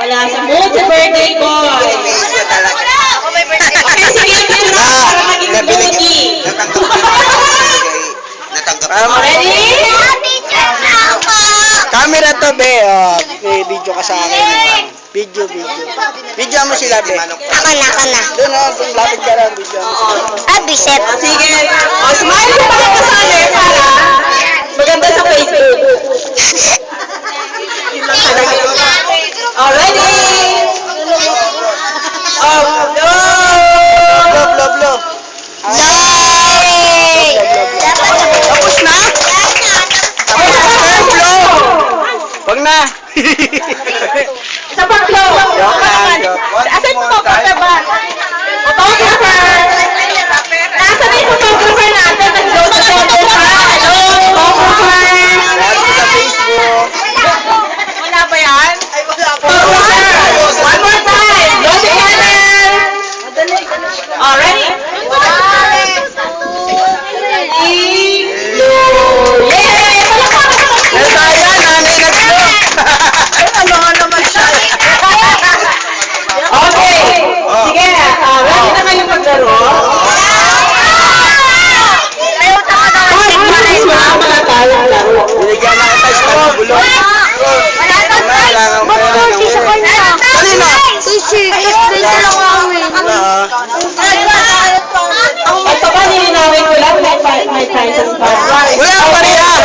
Wala sa mood sa birthday boy. Video talaga. Ako may birthday. Okay, sige, picture ako para maging moody. Natanggap Ready? Picture na ako. Camera to, be. Oh, may video ka sa akin. Video. Video mo sila, be. Ako na. Doon, oh. Doon, lapit ka lang. Video mo sila. Biset. Sige. Smile pa ka kasali para maganda sa Facebook. Ready? Blow. Tapos na? Wag na. Sa paglo. Asan mo ba? Photographer. Nasaan na yung photographer natin? Nag-go sa photographer. Hello, photographer. Sa Facebook. Wala ba yan? Photographer. One more time. Go to camera. Ready? Okay. Sige. Ready na kayo maglaro? Mga tayong laro. Binigyan na kita sa bulong. Kanina? Ito ba nilinawin ko lang? May prizes pa. Wala pa rin yan.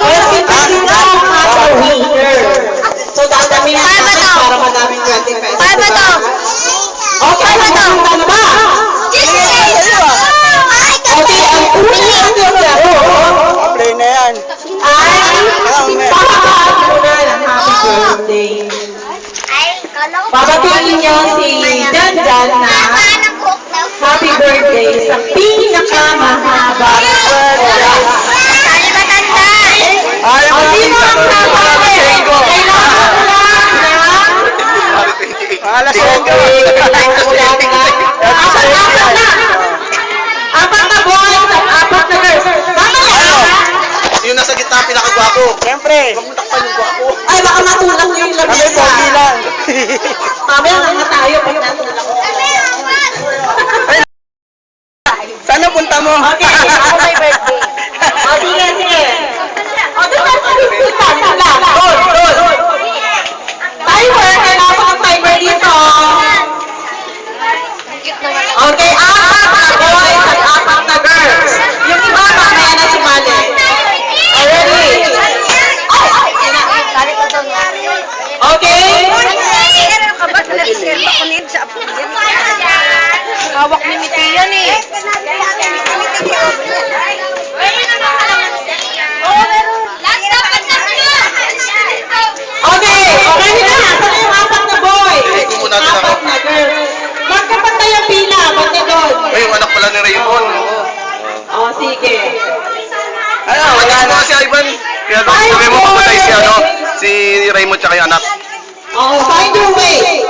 Well, pinagin na ang hata winner. So, dadami na natin para madaming 20 pesos. Okay, magpunta na ba? Okay, ang unang laro Play na yan. ay pakakaat muna ng happy birthday. Babatiin niyo si Dandan na happy birthday sa pinakamahabang oras. Ayaw O, mo sino ang sasabi? Kailangan ko lang na Alas apat na boys at apat na girls. Tama ba? Yung nasa gitna pinakagwapo. Siyempre. Takpan yung gwapo. Ay, baka matulak niyo yung Kami lamesa. pogi lang. Mamaya lang na tayo pag natulak ko. Saan punta mo? Okay, ako may birthday. O, sige. O, doon na sa hospital. Doon. Timer, kailangan ko ng timer dito. Okay, apat na boys at apat na girls. Yung iba, mamaya na sumali. Ready? Okay? Hawak ni Miti yan eh. Okay, ready na. Saan yung apat na boys? Iko muna natin ako. Apat na girls. Magkapantay ang pila. Banda doon. Ay, yung anak pala ni Raymond. O, sige. Ano, Wala wala na na. si Ivan. Kaya sabi mo kapatay si si Raymond tsaka yung anak. O, find your way.